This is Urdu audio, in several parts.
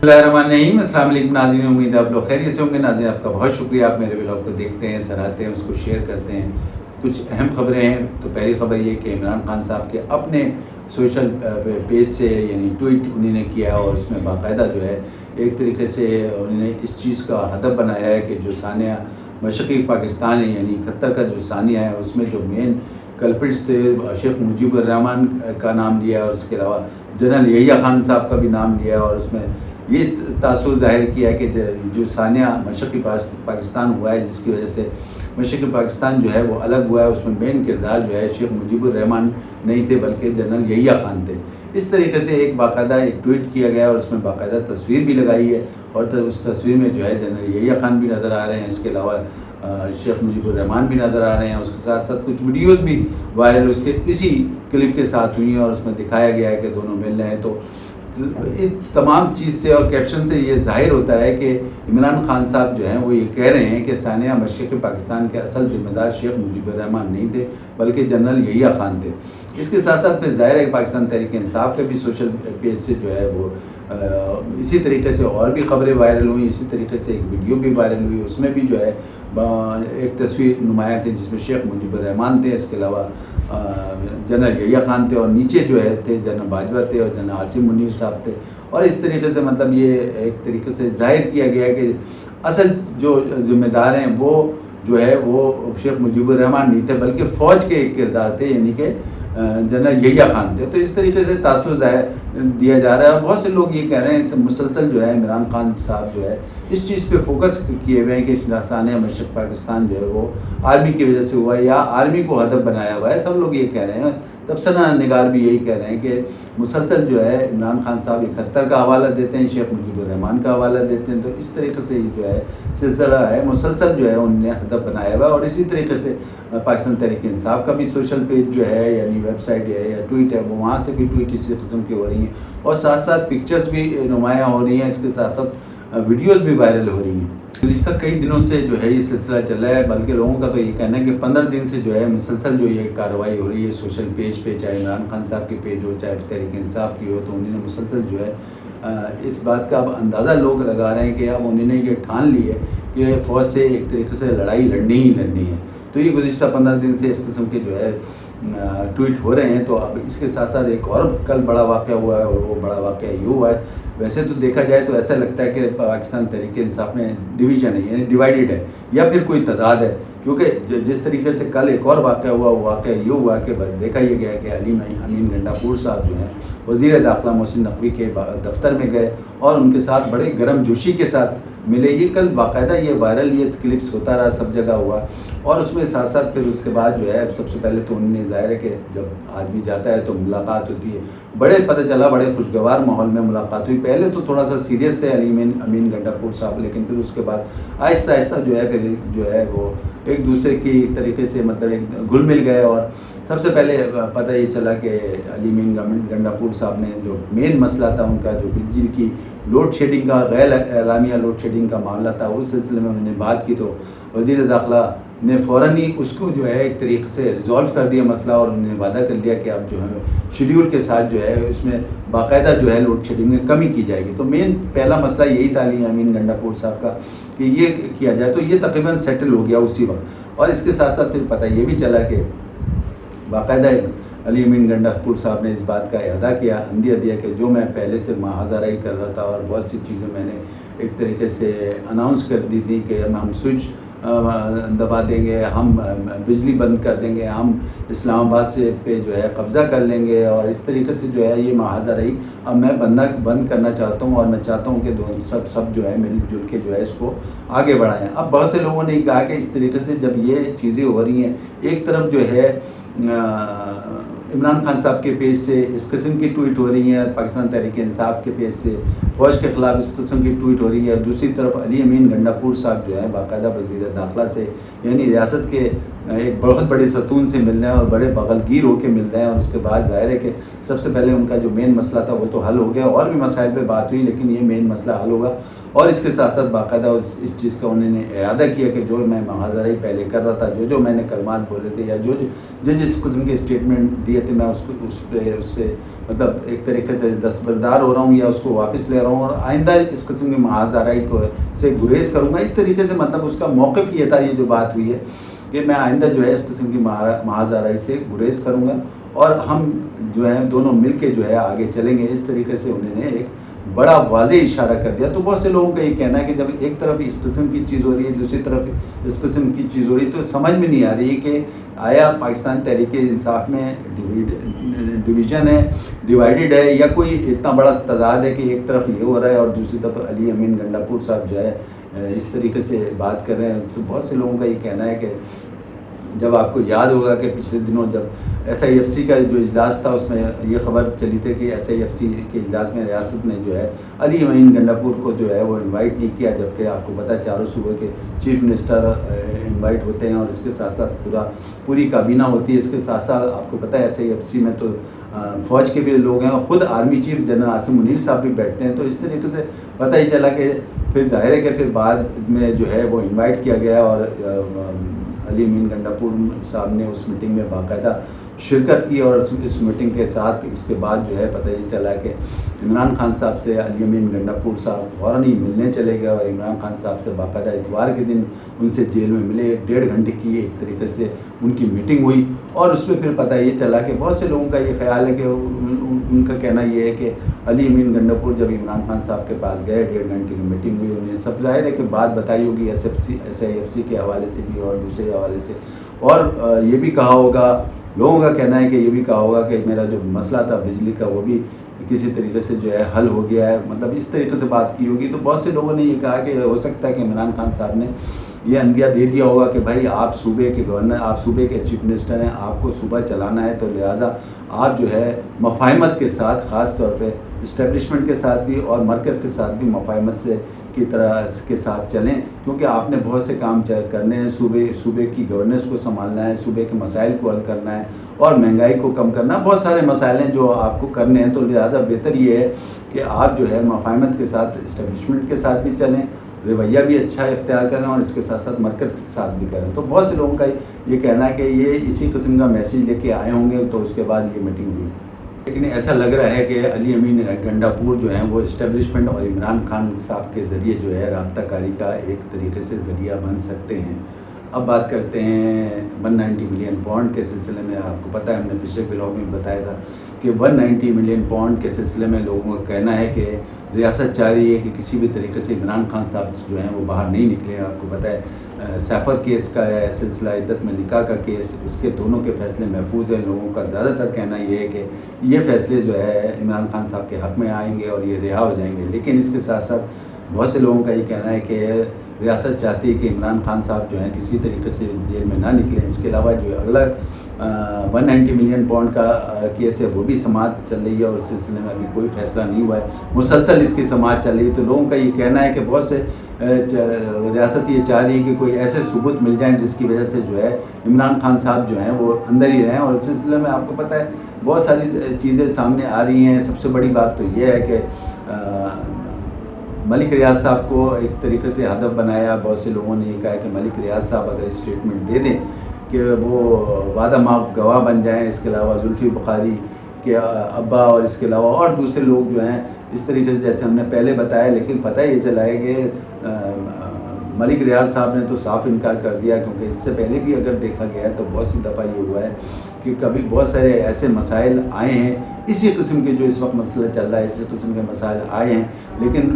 بسم اللہ الرحمن الرحیم۔ السلام علیکم ناظرین، امید ہے آپ لوگ خیریت سے ہوں گے۔ ناظرین آپ کا بہت شکریہ، آپ میرے ولاگ کو دیکھتے ہیں، سراہتے ہیں، اس کو شیئر کرتے ہیں۔ کچھ اہم خبریں ہیں۔ تو پہلی خبر یہ کہ عمران خان صاحب کے اپنے سوشل پیج سے یعنی ٹویٹ انہوں نے کیا اور اس میں باقاعدہ جو ہے ایک طریقے سے انہوں نے اس چیز کا ہدف بنایا ہے کہ جو ثانیہ مشرقی پاکستان ہے یعنی 71 کا جو ثانیہ ہے اس میں جو مین کلپرٹس تھے شیخ مجیب الرحمان کا نام لیا اور اس کے علاوہ جنرل یحییٰ خان صاحب کا بھی نام لیا اور اس میں یہ تاثر ظاہر کیا کہ جو ثانیہ مشرقی پاکستان ہوا ہے جس کی وجہ سے مشرقی پاکستان جو ہے وہ الگ ہوا ہے، اس میں مین کردار جو ہے شیخ مجیب الرحمان نہیں تھے بلکہ جنرل یحییٰ خان تھے۔ اس طریقے سے ایک باقاعدہ ایک ٹویٹ کیا گیا اور اس میں باقاعدہ تصویر بھی لگائی ہے اور اس تصویر میں جو ہے جنرل یحییٰ خان بھی نظر آ رہے ہیں، اس کے علاوہ شیخ مجیب الرحمان بھی نظر آ رہے ہیں۔ اس کے ساتھ ساتھ کچھ ویڈیوز بھی وائرل اس کے اسی کلپ کے ساتھ ہوئی ہیں اور اس میں دکھایا گیا ہے کہ دونوں مل رہے ہیں۔ تو اس تمام چیز سے اور کیپشن سے یہ ظاہر ہوتا ہے کہ عمران خان صاحب جو ہیں وہ یہ کہہ رہے ہیں کہ ثانیہ مشرقی پاکستان کے اصل ذمہ دار شیخ مجیب الرحمان نہیں تھے بلکہ جنرل یحییٰ خان تھے۔ اس کے ساتھ ساتھ پھر ظاہر ہے کہ پاکستان تحریک انصاف کے بھی سوشل پیج سے جو ہے وہ اسی طریقے سے اور بھی خبریں وائرل ہوئیں، اسی طریقے سے ایک ویڈیو بھی وائرل ہوئی، اس میں بھی جو ہے ایک تصویر نمایاں تھی جس میں شیخ مجیب الرحمان تھے، اس کے علاوہ جنرل یحییٰ خان تھے اور نیچے جو ہے تھے جنرل باجوہ تھے اور جنرل عاصم منیر صاحب تھے۔ اور اس طریقے سے مطلب یہ ایک طریقے سے ظاہر کیا گیا کہ اصل جو ذمہ دار ہیں وہ جو ہے وہ شیخ مجیب الرحمان نہیں تھے بلکہ فوج کے ایک کردار تھے یعنی کہ جنرل یحییٰ خان تھے۔ تو اس طریقے سے تاثر ظاہر دیا جا رہا ہے اور بہت سے لوگ یہ کہہ رہے ہیں مسلسل جو ہے عمران خان صاحب جو ہے اس چیز پہ فوکس کیے ہوئے ہیں کہ ثانیہ مشرق پاکستان جو ہے وہ آرمی کی وجہ سے ہوا ہے یا آرمی کو ہدف بنایا ہوا ہے، سب لوگ یہ کہہ رہے ہیں۔ تبصرہ نگار بھی یہی کہہ رہے ہیں کہ مسلسل جو ہے عمران خان صاحب 71 کا حوالہ دیتے ہیں، شیخ مجیب الرحمان کا حوالہ دیتے ہیں۔ تو اس طریقے سے یہ جو ہے سلسلہ ہے مسلسل جو ہے انہوں نے ہدف بنایا ہوا ہے۔ اور اسی طریقے سے پاکستان تحریک انصاف کا بھی سوشل پیج جو ہے یعنی ویب سائٹ ہے یا ٹویٹ ہے وہ وہاں سے بھی ٹویٹ اسی قسم کی ہو رہی ہیں اور ساتھ ساتھ پکچرز بھی نمایاں ہو رہی ہیں، اس کے ساتھ ساتھ ویڈیوز بھی وائرل ہو رہی ہیں۔ گزشتہ کئی دنوں سے جو ہے یہ سلسلہ چل رہا ہے، بلکہ لوگوں کا تو یہ کہنا ہے کہ 15 دن سے جو ہے مسلسل جو یہ کارروائی ہو رہی ہے سوشل پیج پہ، چاہے عمران خان صاحب کی پیج ہو چاہے تحریک انصاف کی ہو، تو انہوں نے مسلسل جو ہے اس بات کا اب اندازہ لوگ لگا رہے ہیں کہ اب انہوں نے یہ ٹھان لی ہے کہ فوج سے ایک طریقے سے لڑائی لڑنی ہی لڑنی ہے۔ تو یہ گزشتہ 15 دن سے اس قسم کے جو ہے ٹویٹ ہو رہے ہیں۔ تو اب اس کے ساتھ ساتھ ایک اور کل بڑا واقعہ ہوا ہے اور وہ بڑا واقعہ یہ ہوا ہے، ویسے تو دیکھا جائے تو ایسا لگتا ہے کہ پاکستان تحریک انصاف میں ڈویژن ہے یعنی ڈیوائیڈڈ ہے یا پھر کوئی تضاد ہے، کیونکہ جس طریقے سے کل ایک اور واقعہ ہوا وہ واقعہ یہ ہوا کہ دیکھا یہ گیا کہ علی امین گنڈاپور صاحب جو ہیں وزیر داخلہ محسن نقوی کے دفتر میں گئے اور ان کے ساتھ بڑے گرم جوشی کے ساتھ ملے۔ یہ کل باقاعدہ یہ وائرل یہ کلپس ہوتا رہا، سب جگہ ہوا اور اس میں ساتھ ساتھ پھر اس کے بعد جو ہے سب سے پہلے تو انہوں نے ظاہر ہے کہ جب آدمی جاتا ہے تو ملاقات ہوتی ہے، بڑے پتہ چلا بڑے خوشگوار ماحول میں ملاقات ہوئی۔ پہلے تو تھوڑا سا سیریس تھے علی امین گنڈاپور صاحب، لیکن پھر اس کے بعد آہستہ آہستہ جو ہے پھر جو ہے وہ ایک دوسرے کی طریقے سے مطلب ایک گھل مل گئے۔ اور سب سے پہلے پتہ یہ چلا کہ علی امین گنڈاپور صاحب نے جو مین مسئلہ تھا ان کا جو بجلی کی لوڈ شیڈنگ کا غیر اعلامیہ لوڈ شیڈنگ کا معاملہ تھا، اس سلسلے میں انہوں نے بات کی تو وزیر داخلہ نے فوراً ہی اس کو جو ہے ایک طریقے سے ریزالو کر دیا مسئلہ اور انہوں نے وعدہ کر لیا کہ اب جو ہے شیڈیول کے ساتھ جو ہے اس میں باقاعدہ جو ہے لوڈ شیڈنگ میں کمی کی جائے گی۔ تو مین پہلا مسئلہ یہی تھا علی امین گنڈاپور صاحب کا کہ یہ کیا جائے، تو یہ تقریباً سیٹل ہو گیا اسی وقت۔ اور اس کے ساتھ ساتھ پھر پتہ یہ بھی چلا کہ باقاعدہ علی امین گنڈاپور صاحب نے اس بات کا اعادہ کیا اندیا دیا کہ جو میں پہلے سے محاذرہ کر رہا تھا اور بہت سی چیزیں میں نے ایک طریقے سے اناؤنس کر دی تھی کہ ہم سوئچ دبا دیں گے، ہم بجلی بند کر دیں گے، ہم اسلام آباد سے پہ جو ہے قبضہ کر لیں گے اور اس طریقے سے جو ہے یہ محاذرہ اب میں بند کرنا چاہتا ہوں اور میں چاہتا ہوں کہ سب جو ہے مل جل کے جو ہے اس کو آگے بڑھائیں۔ اب بہت سے لوگوں نے کہا کہ اس طریقے سے جب یہ چیزیں ہو رہی ہیں، ایک طرف جو ہے عمران خان صاحب کے پیج سے اس قسم کی ٹویٹ ہو رہی ہیں، پاکستان تحریک انصاف کے پیج سے فوج کے خلاف اس قسم کی ٹویٹ ہو رہی ہے، دوسری طرف علی امین گنڈاپور صاحب جو ہے باقاعدہ وزیر داخلہ سے یعنی ریاست کے ایک بہت بڑے ستون سے مل رہے ہیں اور بڑے بغلگیر ہو کے مل رہے ہیں، اور اس کے بعد ظاہر ہے کہ سب سے پہلے ان کا جو مین مسئلہ تھا وہ تو حل ہو گیا، اور بھی مسائل پہ بات ہوئی لیکن یہ مین مسئلہ حل ہوگا، اور اس کے ساتھ ساتھ باقاعدہ اس چیز کا انہوں نے اعادہ کیا کہ جو میں محاذرہ پہلے کر رہا تھا، جو میں نے کلمات بولے تھے یا جو جس قسم کے اسٹیٹمنٹ دیے تھے، میں اس سے مطلب ایک طریقے سے دستبردار ہو رہا ہوں یا اس کو واپس لے رہا ہوں، اور آئندہ اس قسم کی محاذرائی کو سے گریز کروں گا، اس طریقے سے مطلب اس کا موقف یہ تھا، یہ جو بات ہوئی ہے کہ میں آئندہ جو ہے اس قسم کی محاذرائی سے گریز کروں گا اور ہم جو ہے دونوں مل کے جو ہے آگے چلیں گے، اس طریقے سے انہوں نے ایک بڑا واضح اشارہ کر دیا۔ تو بہت سے لوگوں کا یہ کہنا ہے کہ جب ایک طرف اس قسم کی چیز ہو رہی ہے، دوسری طرف اس قسم کی چیز ہو رہی ہے، تو سمجھ میں نہیں آ رہی کہ آیا پاکستان تحریک انصاف میں ڈویژن ہے، ڈیوائیڈڈ ہے، یا کوئی اتنا بڑا تضاد ہے کہ ایک طرف یہ ہو رہا ہے اور دوسری طرف علی امین گنڈا پور صاحب جو ہے اس طریقے سے بات کر رہے ہیں۔ تو بہت سے لوگوں کا یہ کہنا ہے کہ جب آپ کو یاد ہوگا کہ پچھلے دنوں جب ایس آئی ایف سی کا جو اجلاس تھا، اس میں یہ خبر چلی تھی کہ ایس آئی ایف سی کے اجلاس میں ریاست نے جو ہے علی امین گنڈا پور کو جو ہے وہ انوائٹ نہیں کیا، جبکہ آپ کو پتہ ہے چاروں صوبے کے چیف منسٹر انوائٹ ہوتے ہیں اور اس کے ساتھ ساتھ پوری کابینہ ہوتی ہے۔ اس کے ساتھ ساتھ آپ کو پتہ ہے ایس آئی ایف سی میں تو فوج کے بھی لوگ ہیں اور خود army chief general Asim Munir صاحب بھی بیٹھتے ہیں، تو اس طریقے سے پتہ ہی چلا کہ پھر ظاہر ہے کہ پھر بعد میں جو ہے وہ انوائٹ کیا گیا اور علی امین گنڈا پور صاحب نے اس میٹنگ میں باقاعدہ شرکت کی، اور اس میٹنگ کے ساتھ اس کے بعد جو ہے پتہ یہ چلا کہ عمران خان صاحب سے علی امین گنڈا پور صاحب فوراً ہی ملنے چلے گئے، اور عمران خان صاحب سے باقاعدہ اتوار کے دن ان سے جیل میں ملے، 1.5 گھنٹے کی ایک طریقے سے ان کی میٹنگ ہوئی، اور اس میں پھر پتہ یہ چلا کہ بہت سے لوگوں کا یہ خیال ہے کہ ان کا کہنا یہ ہے کہ علی امین گنڈا پور جب عمران خان صاحب کے پاس گئے، 1.5 گھنٹے کی میٹنگ ہوئی، انہیں سب ظاہر ہے کہ بات بتائی ہوگی ایس آئی ایف سی کے حوالے سے بھی اور دوسرے حوالے سے، اور یہ بھی کہا ہوگا، لوگوں کا کہنا ہے کہ یہ بھی کہا ہوگا کہ میرا جو مسئلہ تھا بجلی کا وہ بھی کسی طریقے سے جو ہے حل ہو گیا ہے، مطلب اس طریقے سے بات کی ہوگی۔ تو بہت سے لوگوں نے یہ کہا کہ ہو سکتا ہے کہ عمران خان صاحب نے یہ اندیا دے دیا ہوگا کہ بھائی آپ صوبے کے گورنر، آپ صوبے کے چیف منسٹر ہیں، آپ کو صوبہ چلانا ہے، تو لہٰذا آپ جو ہے مفاہمت کے ساتھ، خاص طور پہ اسٹیبلشمنٹ کے ساتھ بھی اور مرکز کے ساتھ بھی مفاہمت سے کی طرح کے ساتھ چلیں، کیونکہ آپ نے بہت سے کام کرنے ہیں، صوبے کی گورننس کو سنبھالنا ہے، صوبے کے مسائل کو حل کرنا ہے اور مہنگائی کو کم کرنا، بہت سارے مسائل ہیں جو آپ کو کرنے ہیں، تو لہٰذا بہتر یہ ہے کہ آپ جو ہے مفاہمت کے ساتھ اسٹیبلشمنٹ کے ساتھ بھی چلیں، رویہ بھی اچھا اختیار کریں اور اس کے ساتھ ساتھ مرکز کے ساتھ بھی کریں۔ تو بہت سے لوگوں کا یہ کہنا ہے کہ یہ اسی قسم کا میسیج لے کے آئے ہوں گے، تو اس کے بعد یہ میٹنگ ہوئی، لیکن ایسا لگ رہا ہے کہ علی امین گنڈا پور جو ہیں وہ اسٹیبلشمنٹ اور عمران خان صاحب کے ذریعے جو ہے رابطہ کاری کا ایک طریقے سے ذریعہ بن سکتے ہیں۔ اب بات کرتے ہیں 190 ملین پاؤنڈ کے سلسلے میں۔ آپ کو پتہ ہے ہم نے پچھلے ولاگ میں بتایا تھا کہ 190 ملین پاؤنڈ کے سلسلے میں لوگوں کا کہنا ہے کہ ریاست چاہ رہی ہے کہ کسی بھی طریقے سے عمران خان صاحب جو ہیں وہ باہر نہیں نکلے۔ آپ کو پتہ ہے سیفر کیس کا ہے سلسلہ، عدت میں نکاح کا کیس، اس کے دونوں کے فیصلے محفوظ ہیں۔ لوگوں کا زیادہ تر کہنا یہ ہے کہ یہ فیصلے جو ہے عمران خان صاحب کے حق میں آئیں گے اور یہ رہا ہو جائیں گے، لیکن اس کے ساتھ ساتھ بہت سے لوگوں کا یہ کہنا ہے کہ ریاست چاہتی ہے کہ عمران خان صاحب جو ہیں کسی طریقے سے جیل میں نہ نکلیں۔ اس کے علاوہ جو اگلا 190 ملین پاؤنڈ کا کیس ہے وہ بھی سماعت چل رہی ہے اور اس سلسلے میں ابھی کوئی فیصلہ نہیں ہوا ہے، مسلسل اس کی سماعت چل رہی ہے۔ تو لوگوں کا یہ کہنا ہے کہ بہت سے ریاست یہ چاہ رہی ہے کہ کوئی ایسے ثبوت مل جائیں جس کی وجہ سے جو ہے عمران خان صاحب جو ہیں وہ اندر ہی رہیں، اور اس سلسلے میں آپ کو پتہ ہے بہت ساری چیزیں سامنے آ رہی ہیں۔ سب سے بڑی بات تو یہ ہے کہ ملک ریاض صاحب کو ایک طریقے سے ہدف بنایا۔ بہت سے لوگوں نے یہ کہا کہ ملک ریاض صاحب اگر اسٹیٹمنٹ دے دیں کہ وہ وعدہ معاف گواہ بن جائیں، اس کے علاوہ زلفی بخاری کے ابا اور اس کے علاوہ اور دوسرے لوگ جو ہیں اس طریقے سے جیسے ہم نے پہلے بتایا، لیکن پتہ یہ چلا ہے کہ ملک ریاض صاحب نے تو صاف انکار کر دیا، کیونکہ اس سے پہلے بھی اگر دیکھا گیا ہے تو بہت سی دفعہ یہ ہوا ہے کہ کبھی بہت سارے ایسے مسائل آئے ہیں اسی قسم کے جو اس وقت مسئلہ چل رہا ہے، اسی قسم کے مسائل آئے ہیں، لیکن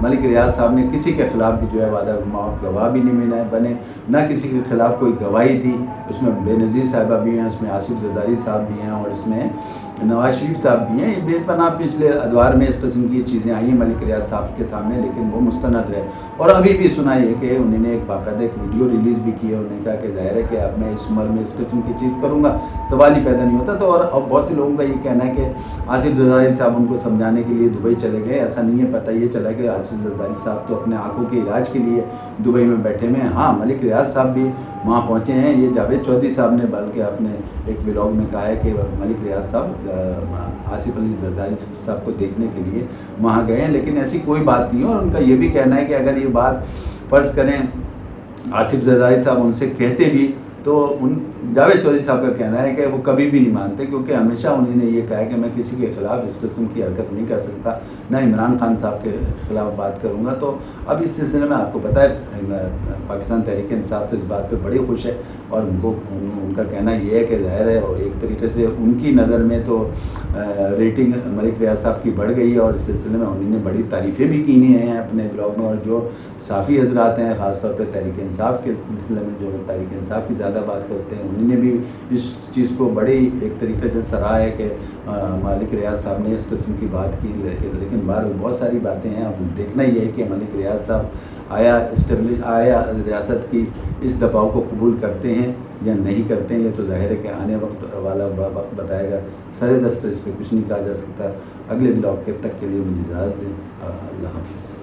ملک ریاض صاحب نے کسی کے خلاف بھی جو ہے وعدہ معاف گواہ بھی نہیں بنے، نہ کسی کے خلاف کوئی گواہی دی۔ اس میں بے نظیر صاحبہ بھی ہیں، اس میں آصف زرداری صاحب بھی ہیں اور اس میں نواز شریف صاحب بھی ہیں۔ یہ بے پناہ پچھلے ادوار میں اس قسم کی چیزیں آئی ہیں ملک ریاض صاحب کے سامنے، لیکن وہ مستند رہے، اور ابھی بھی سنا ہے کہ انہوں نے ایک باقاعدہ ایک ویڈیو ریلیز بھی کی ہے۔ انہوں نے کہا کہ ظاہر ہے کہ اب میں اس عمر میں اس قسم کی چیز کروں گا، سوال ہی پیدا نہیں ہوتا۔ تو اور اب بہت سے لوگوں کا یہ کہنا ہے کہ آصف زرداری صاحب ان کو سمجھانے کے لیے دبئی چلے گئے، ایسا نہیں ہے۔ پتہ یہ چلا کہ آصف زرداری صاحب تو اپنے آنکھوں کے علاج کے لیے دبئی میں بیٹھے ہوئے ہیں۔ ہاں، ملک ریاض صاحب بھی وہاں پہنچے ہیں. یہ جاوید چودھری صاحب نے بلکہ اپنے ایک ولاگ میں کہا ہے کہ ملک ریاض صاحب آصف علی زرداری صاحب کو دیکھنے کے لیے وہاں گئے ہیں، لیکن ایسی کوئی بات نہیں ہے. اور ان کا یہ بھی کہنا ہے کہ اگر یہ بات فرض کریں آصف زرداری صاحب ان سے کہتے بھی تو جاوید چودھری صاحب کا کہنا ہے کہ وہ کبھی بھی نہیں مانتے، کیونکہ ہمیشہ انہوں نے یہ کہا ہے کہ میں کسی کے خلاف اس قسم کی حرکت نہیں کر سکتا، نہ عمران خان صاحب کے خلاف بات کروں گا. تو اب اس سلسلے میں آپ کو پتہ ہے پاکستان تحریک انصاف تو اس بات پہ بڑی خوش ہے، اور ان کا کہنا یہ ہے کہ ظاہر ہے اور ایک طریقے سے ان کی نظر میں تو ریٹنگ ملک ریاض صاحب کی بڑھ گئی ہے، اور اس سلسلے میں انہوں نے بڑی تعریفیں بھی کی ہیں اپنے بلاگ میں. اور جو صحافی حضرات ہیں خاص طور پہ تحریک انصاف کے سلسلے میں جو تحریک انصاف کی زیادہ بات کرتے ہیں، انہوں نے بھی اس چیز کو بڑی ایک طریقے سے سراہا ہے کہ ملک ریاض صاحب نے اس قسم کی بات کی. لیکن باہر بہت ساری باتیں ہیں. اب دیکھنا یہ ہے کہ ملک ریاض صاحب آیا ریاست کی اس دباؤ کو قبول کرتے ہیں یا نہیں کرتے ہیں. یہ تو ظاہر ہے کہ آنے والا وقت بتائے گا. سر دست تو اس پہ کچھ نہیں کہا جا سکتا. اگلے بلاگ کے تک کے لیے مجھے اجازت دیں. اللہ حافظ.